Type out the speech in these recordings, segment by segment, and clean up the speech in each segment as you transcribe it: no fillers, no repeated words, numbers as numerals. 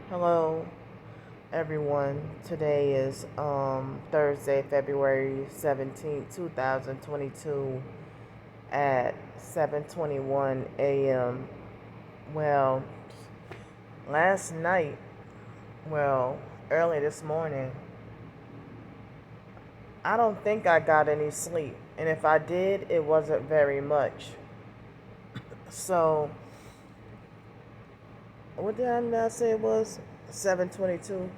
Hello, everyone. Today is Thursday, February 17th, 2022 at 7:21 a.m. Well, last night, well, early this morning, I don't think I got any sleep. And if I did, it wasn't very much. So, what did I not say it was? 7:22.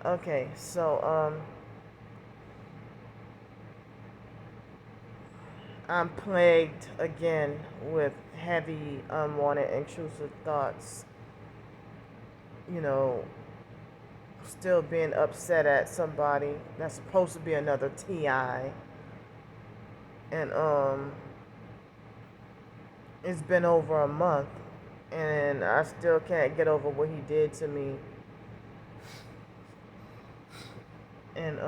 Okay, so I'm plagued again with heavy, unwanted, intrusive thoughts. You know, still being upset at somebody that's supposed to be another TI. And it's been over a month, and I still can't get over what he did to me. And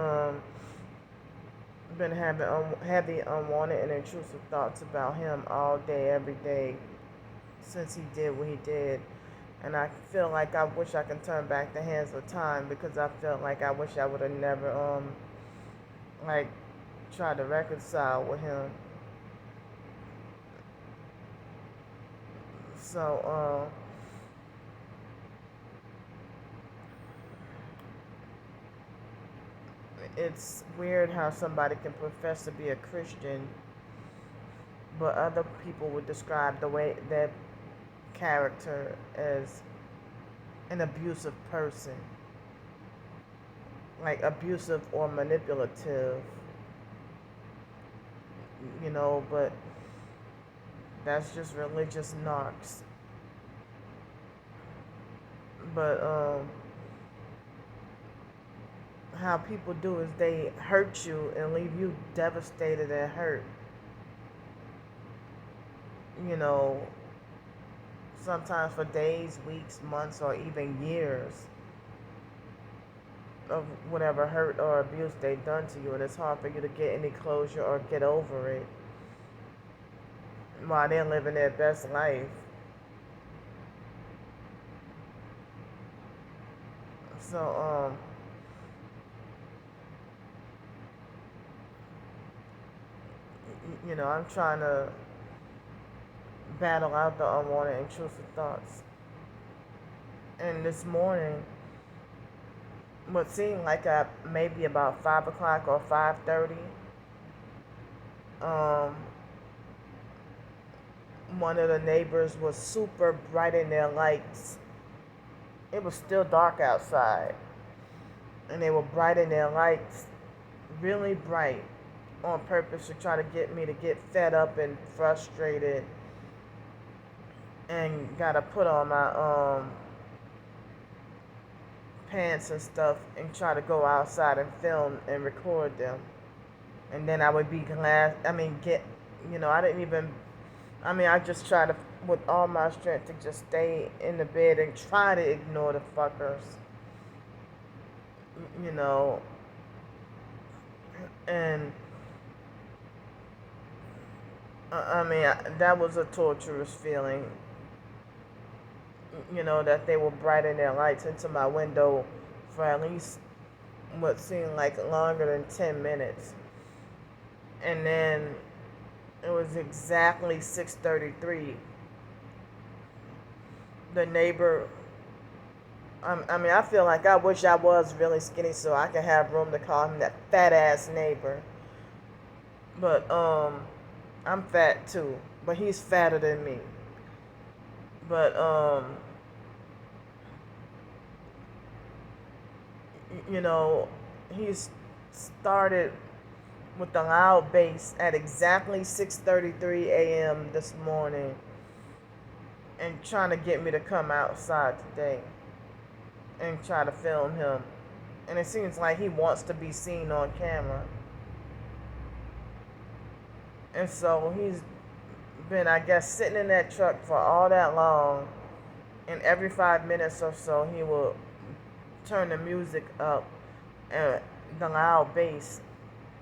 been having heavy, unwanted, and intrusive thoughts about him all day, every day since he did what he did. And I feel like I wish I can turn back the hands of time, because I felt like I wish I would have never like tried to reconcile with him. So it's weird how somebody can profess to be a Christian, but other people would describe the way their character as an abusive person, like abusive or manipulative, but that's just religious knocks. But how people do is they hurt you and leave you devastated and hurt. You know, sometimes for days, weeks, months, or even years of whatever hurt or abuse they've done to you, and it's hard for you to get any closure or get over it while they're living their best life. So, I'm trying to battle out the unwanted, intrusive thoughts. And this morning, what seemed like at maybe about 5 o'clock or 5:30, um, one of the neighbors was super bright in their lights. It was still dark outside, and they were bright in their lights, really bright, on purpose to try to get me to get fed up and frustrated, and gotta put on my pants and stuff and try to go outside and film and record them. And then I would be glad. I didn't even. I just try to, with all my strength, to just stay in the bed and try to ignore the fuckers. You know, and that was a torturous feeling. That they were brighten their lights into my window for at least what seemed like longer than 10 minutes. And then it was exactly 6:33. The neighbor, I feel like I wish I was really skinny so I could have room to call him that fat ass neighbor. But I'm fat too, but he's fatter than me. But you know, he's started with the loud bass at exactly 6:33 a.m. this morning, and trying to get me to come outside today and try to film him. And it seems like he wants to be seen on camera. And so he's been, I guess, sitting in that truck for all that long, and every 5 minutes or so he will turn the music up and the loud bass,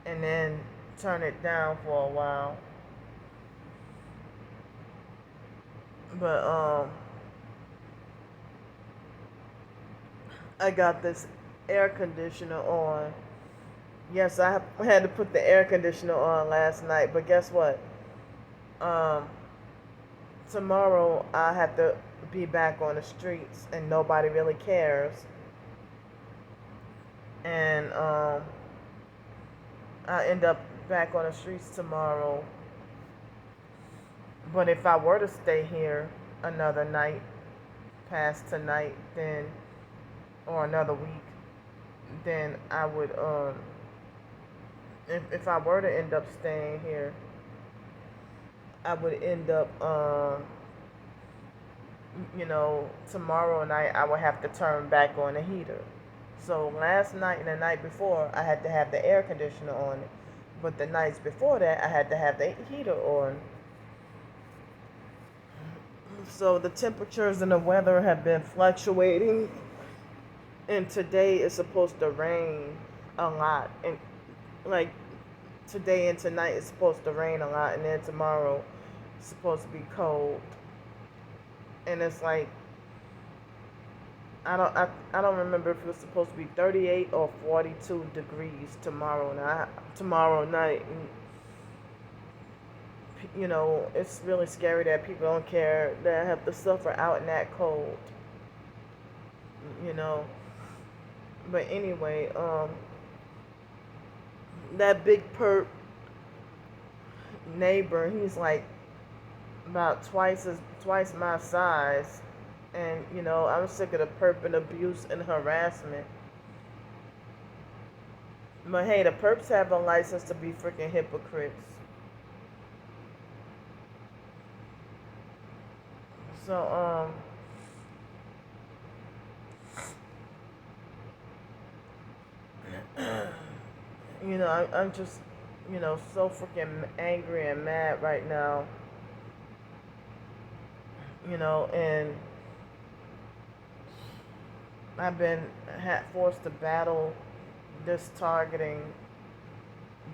and then turn it down for a while. But I got this air conditioner on. Yes, had to put the air conditioner on last night, but guess what? Um, Tomorrow I have to be back on the streets, and nobody really cares. And I end up back on the streets tomorrow. But if I were to stay here another night, past tonight, then or another week, then I would if I were to end up staying here, I would end up tomorrow night I would have to turn back on the heater. So last night and the night before I had to have the air conditioner on, but the nights before that I had to have the heater on. So the temperatures and the weather have been fluctuating, and today is supposed to rain a lot, and like today and tonight is supposed to rain a lot, and then tomorrow it's supposed to be cold. And it's like I don't remember if it was supposed to be 38 or 42 degrees tomorrow night. And, it's really scary that people don't care that have to suffer out in that cold. You know. But anyway, that big perp neighbor, he's like about twice my size, and I'm sick of the perp and abuse and harassment. But hey, the perps have a license to be freaking hypocrites. So I'm just so freaking angry and mad right now. And I've been forced to battle this targeting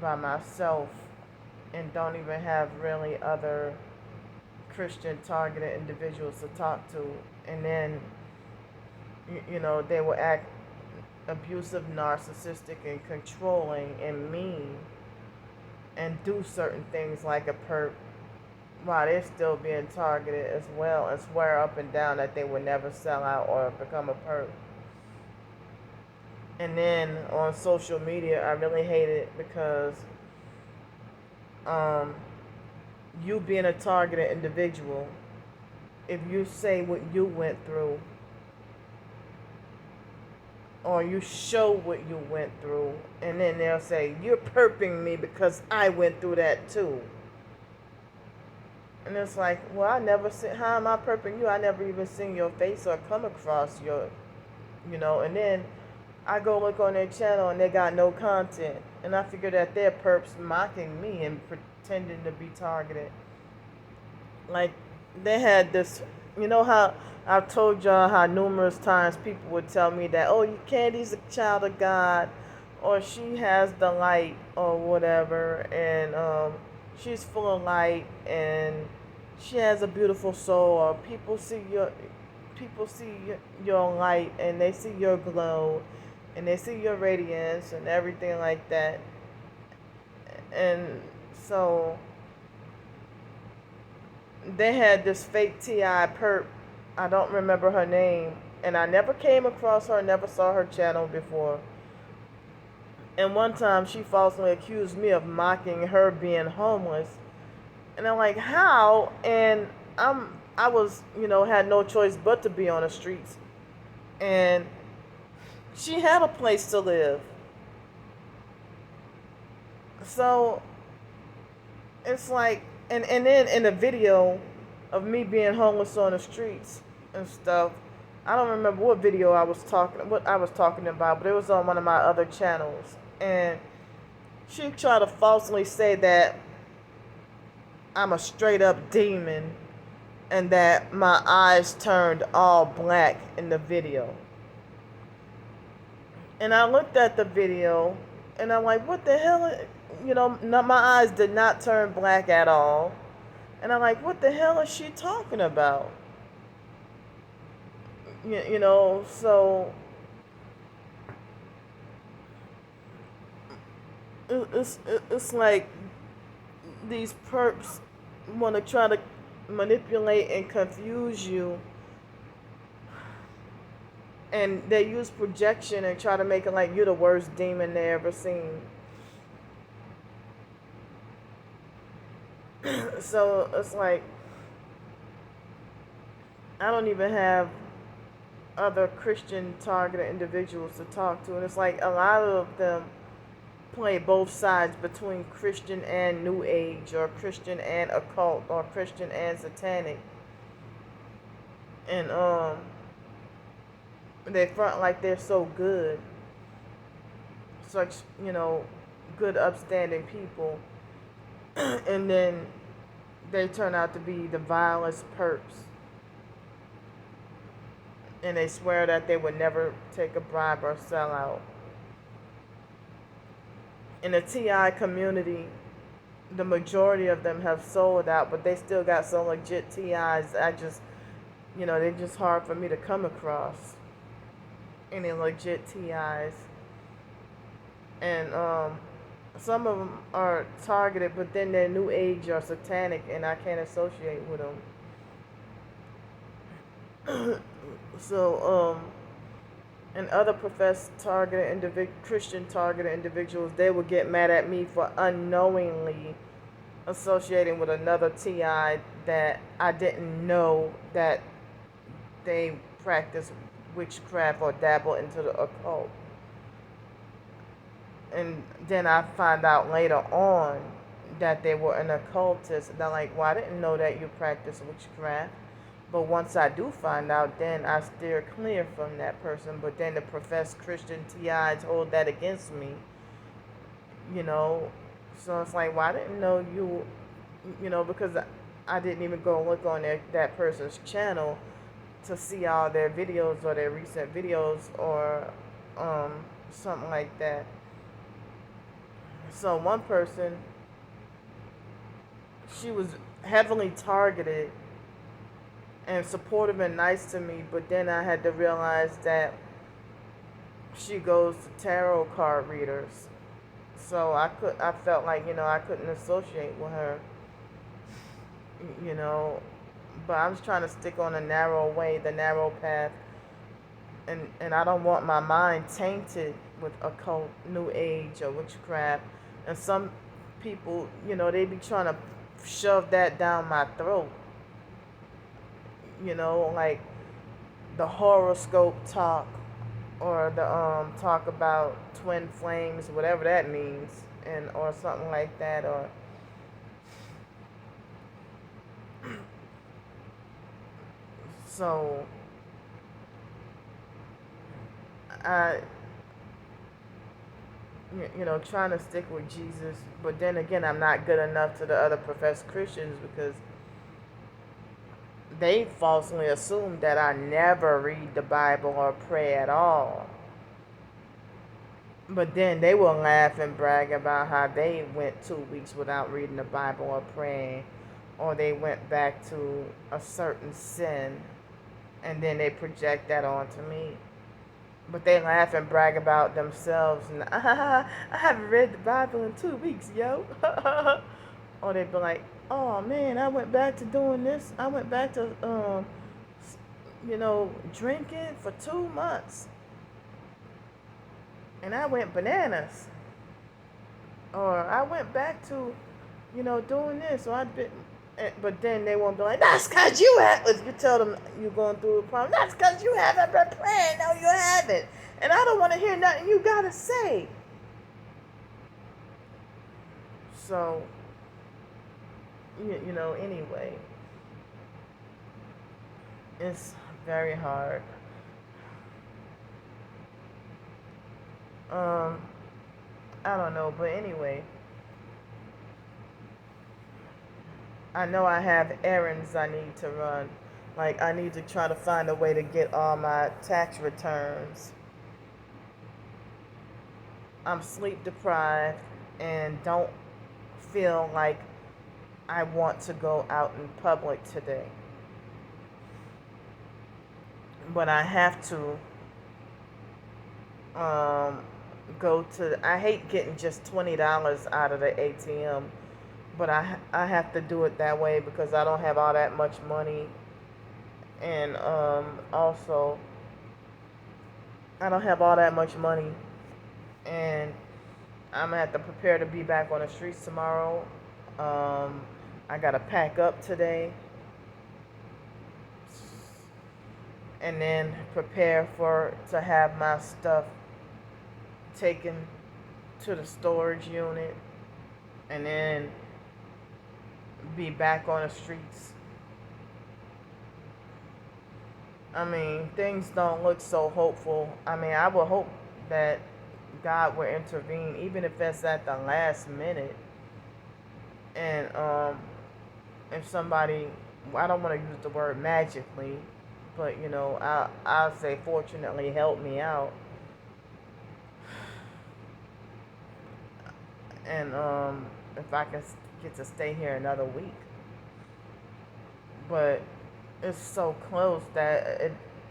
by myself, and don't even have really other Christian targeted individuals to talk to. And then they will act abusive, narcissistic, and controlling and mean, and do certain things like a perp while they're still being targeted as well, and swear up and down that they would never sell out or become a perp. And then on social media, I really hate it because you being a targeted individual, if you say what you went through, or you show what you went through, and then they'll say, you're perping me because I went through that too. And it's like, well, how am I perping you? I never even seen your face or come across and then I go look on their channel and they got no content. And I figure that they're perps mocking me and pretending to be targeted. Like, they had this, how I've told y'all how numerous times people would tell me that, oh, Candy's a child of God, or she has the light, or whatever, and she's full of light, and she has a beautiful soul, or people see your light, and they see your glow, and they see your radiance, and everything like that. And so they had this fake T.I. perp. I don't remember her name, and I never came across her, never saw her channel before. And one time she falsely accused me of mocking her being homeless. And I'm like, how? And I was, had no choice but to be on the streets. And she had a place to live. So it's like, and then in the video of me being homeless on the streets and stuff, I don't remember what I was talking about, but it was on one of my other channels. And she tried to falsely say that I'm a straight up demon and that my eyes turned all black in the video. And I looked at the video and I'm like, what the hell? My eyes did not turn black at all. And I'm like, what the hell is she talking about? So it's like these perps want to try to manipulate and confuse you, and they use projection and try to make it like you're the worst demon they ever seen. So it's like I don't even have other Christian targeted individuals to talk to, and it's like a lot of them play both sides between Christian and New Age, or Christian and occult, or Christian and satanic, and they front like they're so good, such good upstanding people, and then they turn out to be the vilest perps, and they swear that they would never take a bribe or sell out. In the TI community, the majority of them have sold out, but they still got some legit TIs. They're just hard for me to come across any legit TIs. And some of them are targeted, but then they're New Age or satanic, and I can't associate with them. So, and other professed Christian targeted individuals, they would get mad at me for unknowingly associating with another TI that I didn't know that they practice witchcraft or dabble into the occult. And then I find out later on that they were an occultist. And I'm like, well, I didn't know that you practice witchcraft. But once I do find out, then I steer clear from that person. But then the professed Christian TIs hold that against me, So it's like, well, I didn't know you, because I didn't even go look on that person's channel to see all their videos or their recent videos or something like that. So one person, she was heavily targeted and supportive and nice to me, but then I had to realize that she goes to tarot card readers. So I felt like, I couldn't associate with her, but I'm just trying to stick on the narrow way, the narrow path, and I don't want my mind tainted with occult, New Age, or witchcraft. And some people, they be trying to shove that down my throat. Like the horoscope talk, or the talk about twin flames, whatever that means, or something like that, or so I trying to stick with Jesus, but then again, I'm not good enough to the other professed Christians, because they falsely assume that I never read the Bible or pray at all. But then they will laugh and brag about how they went 2 weeks without reading the Bible or praying, or they went back to a certain sin, and then they project that onto me. But they laugh and brag about themselves, and I haven't read the Bible in 2 weeks, yo. Or they be like, oh man, I went back to doing this. I went back to, drinking for 2 months. And I went bananas. Or I went back to, doing this. Or but then they won't be like, that's because you have, if you tell them you're going through a problem, that's because you haven't been praying. No, you haven't. And I don't want to hear nothing you got to say. So, anyway, it's very hard. I don't know, but anyway, I know I have errands I need to run. Like, I need to try to find a way to get all my tax returns. I'm sleep deprived and don't feel like I want to go out in public today. But I have to go to. I hate getting just $20 out of the ATM, but I have to do it that way because I don't have all that much money, and also I don't have all that much money, and I'm gonna have to prepare to be back on the streets tomorrow. Um, I gotta pack up today, and then prepare for to have my stuff taken to the storage unit, and then be back on the streets. I mean, things don't look so hopeful. I mean, I would hope that God will intervene, even if it's at the last minute. And if somebody, I don't want to use the word magically, but I'll say fortunately help me out. And if I can get to stay here another week, but it's so close that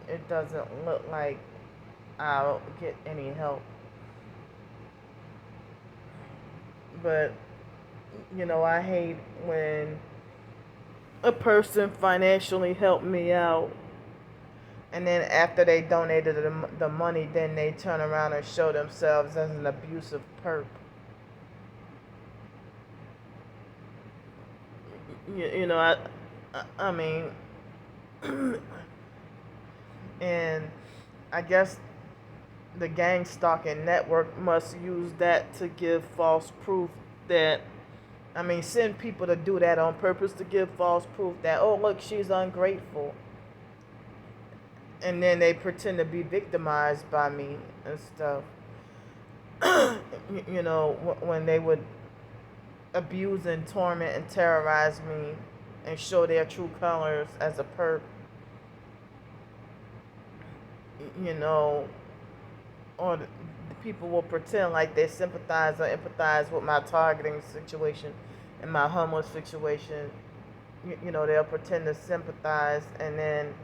it doesn't look like I'll get any help. But I hate when a person financially helped me out, and then after they donated the money, then they turn around and show themselves as an abusive perp. I mean, and I guess the gang stalking network must use that to give false proof that, I mean, send people to do that on purpose to give false proof that, oh, look, she's ungrateful. And then they pretend to be victimized by me and stuff. When they would abuse and torment and terrorize me and show their true colors as a perp, you know, or the people will pretend like they sympathize or empathize with my targeting situation and my homeless situation. They'll pretend to sympathize, and then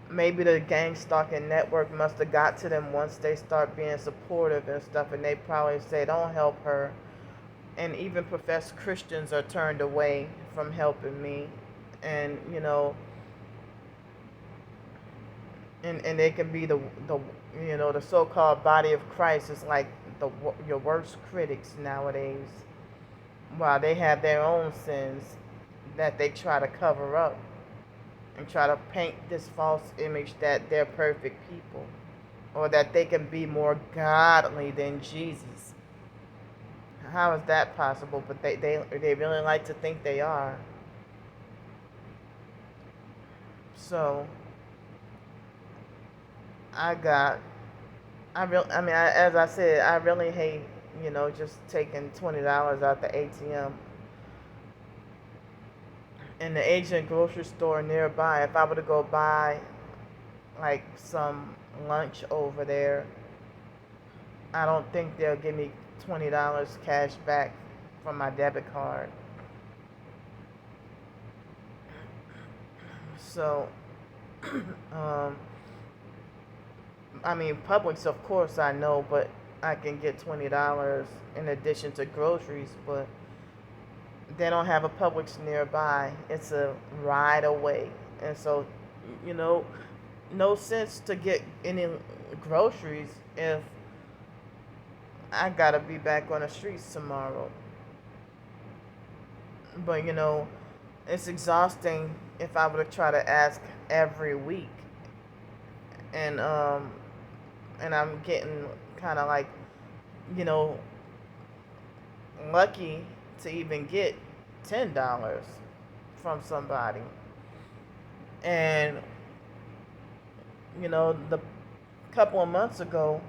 maybe the gang stalking network must have got to them once they start being supportive and stuff, and they probably say, don't help her. And even professed Christians are turned away from helping me. And and they can be the so-called body of Christ is like your worst critics nowadays, while they have their own sins that they try to cover up and try to paint this false image that they're perfect people, or that they can be more godly than Jesus. How is that possible? But they really like to think they are. So I got as I said, I really hate just taking $20 out the ATM in the Asian grocery store nearby. If I were to go buy like some lunch over there, I don't think they'll give me $20 cash back from my debit card. So, I mean, Publix, of course, I know, but I can get $20 in addition to groceries, but they don't have a Publix nearby. It's a ride away. And so, you know, no sense to get any groceries if I gotta be back on the streets tomorrow. But it's exhausting if I were to try to ask every week, and I'm getting kind of like, you know, lucky to even get $10 from somebody. And the couple of months ago,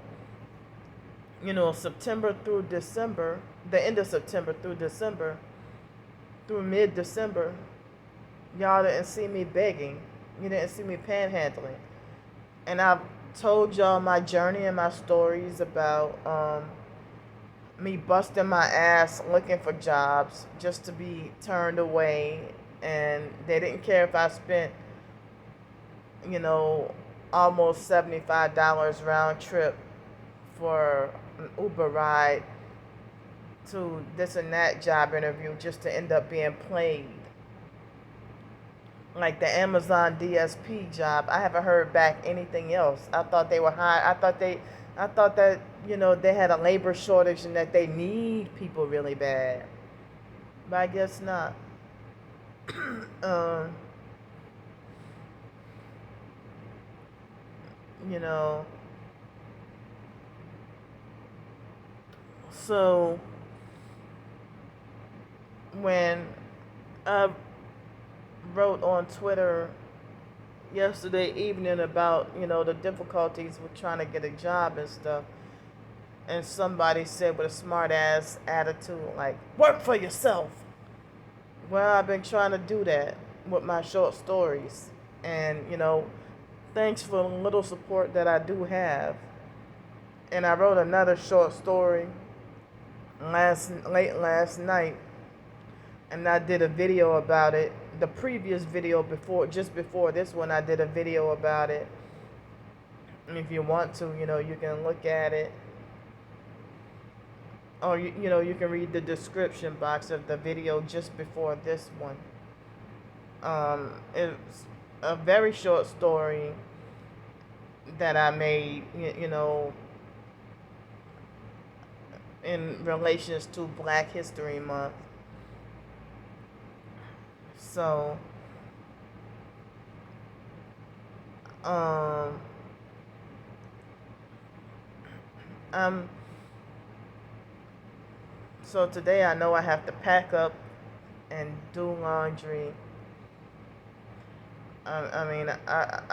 September through December, the end of September through December, through mid-December, y'all didn't see me begging. You didn't see me panhandling. And I've told y'all my journey and my stories about me busting my ass looking for jobs just to be turned away. And they didn't care if I spent, almost $75 round trip for an Uber ride to this and that job interview just to end up being played. Like the Amazon DSP job, I haven't heard back anything else. I thought they were high. I thought that they had a labor shortage and that they need people really bad, but I guess not. um, you know, so when I wrote on Twitter yesterday evening about the difficulties with trying to get a job and stuff, and somebody said with a smart ass attitude like, work for yourself. Well, I've been trying to do that with my short stories, and thanks for the little support that I do have. And I wrote another short story late last night, and I did a video about it. The previous video just before this one, I did a video about it. And if you want to, you can look at it. Or you can read the description box of the video just before this one. It's a very short story that I made, in relations to Black History Month. So, so today I know I have to pack up and do laundry. I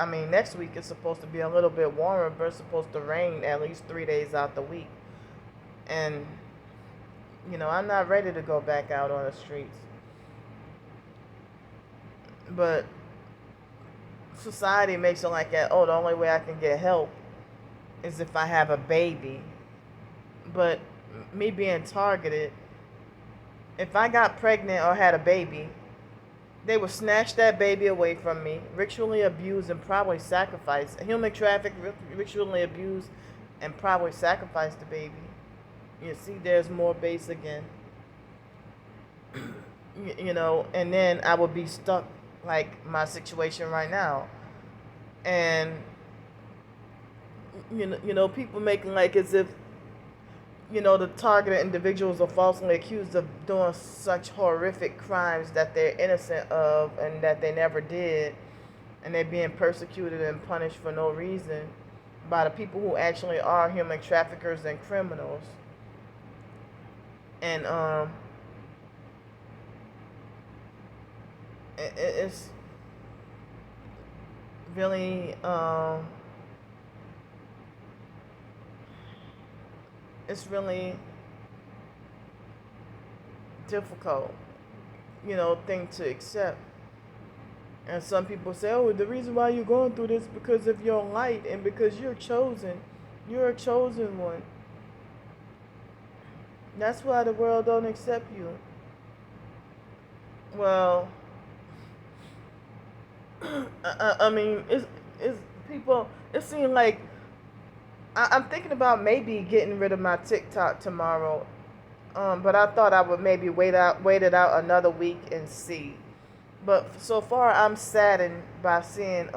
mean, next week it's supposed to be a little bit warmer, but it's supposed to rain at least 3 days out the week. And, I'm not ready to go back out on the streets. But society makes it like that, oh, the only way I can get help is if I have a baby. But me being targeted, if I got pregnant or had a baby, they would snatch that baby away from me, ritually abuse and probably sacrifice, human traffic, ritually abuse and probably sacrifice the baby. You see, there's more base again. And then I would be stuck like my situation right now. And people making like as if the targeted individuals are falsely accused of doing such horrific crimes that they're innocent of and that they never did, and they're being persecuted and punished for no reason by the people who actually are human traffickers and criminals. And it's really difficult, thing to accept. And some people say, oh, the reason why you're going through this is because of your light and because you're chosen. You're a chosen one. That's why the world don't accept you. Well, I mean, it's people. It seems like I'm thinking about maybe getting rid of my TikTok tomorrow, but I thought I would maybe wait it out another week and see. But so far, I'm saddened by seeing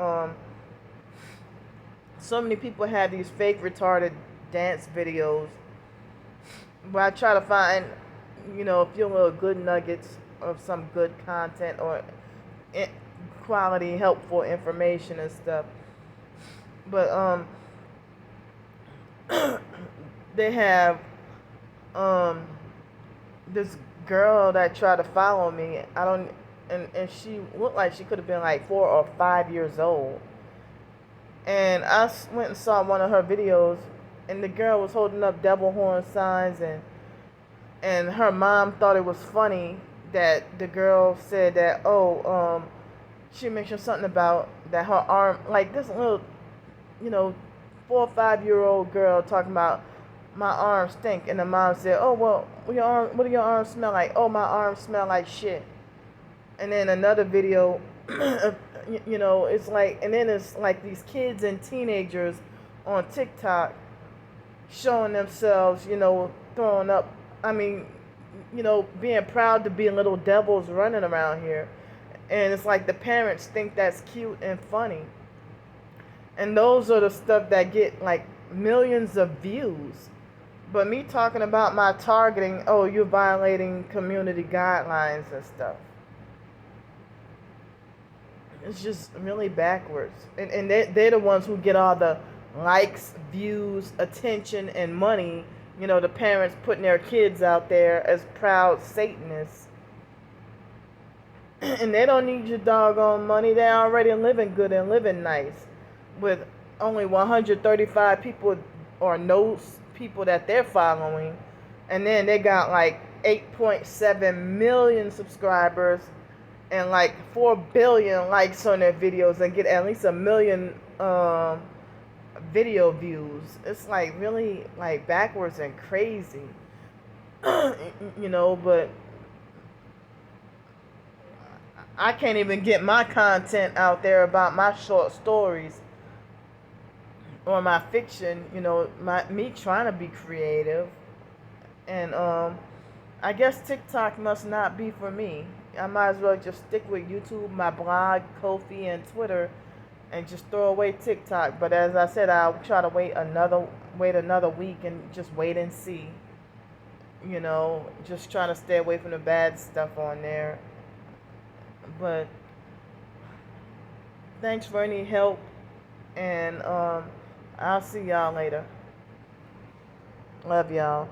so many people have these fake retarded dance videos. But I try to find, a few little good nuggets of some good content or quality, helpful information and stuff. But they have this girl that tried to follow me. And she looked like she could have been like 4 or 5 years old. And I went and saw one of her videos, and the girl was holding up devil horn signs, and her mom thought it was funny that the girl said that, she mentioned something about that her arm, like this little, 4 or 5 year old girl talking about my arms stink, and the mom said, oh, well, what do your arms smell like? Oh, my arms smell like shit. And then another video, it's like, and then it's like these kids and teenagers on TikTok showing themselves, throwing up. I mean, being proud to be little devils running around here. And it's like the parents think that's cute and funny. And those are the stuff that get like millions of views. But me talking about my targeting, oh, you're violating community guidelines and stuff. It's just really backwards. And they're the ones who get all the likes, views, attention, and money. The parents putting their kids out there as proud Satanists. And they don't need your doggone money. They're already living good and living nice with only 135 people or no people that they're following. And then they got like 8.7 million subscribers and like 4 billion likes on their videos and get at least a million video views. It's like really like backwards and crazy. But I can't even get my content out there about my short stories or my fiction, me trying to be creative. And I guess TikTok must not be for me. I might as well just stick with YouTube, my blog, Ko-fi, and Twitter, and just throw away TikTok. But as I said, I'll try to wait another week and just wait and see. Just trying to stay away from the bad stuff on there. But thanks for any help, and I'll see y'all later. Love y'all.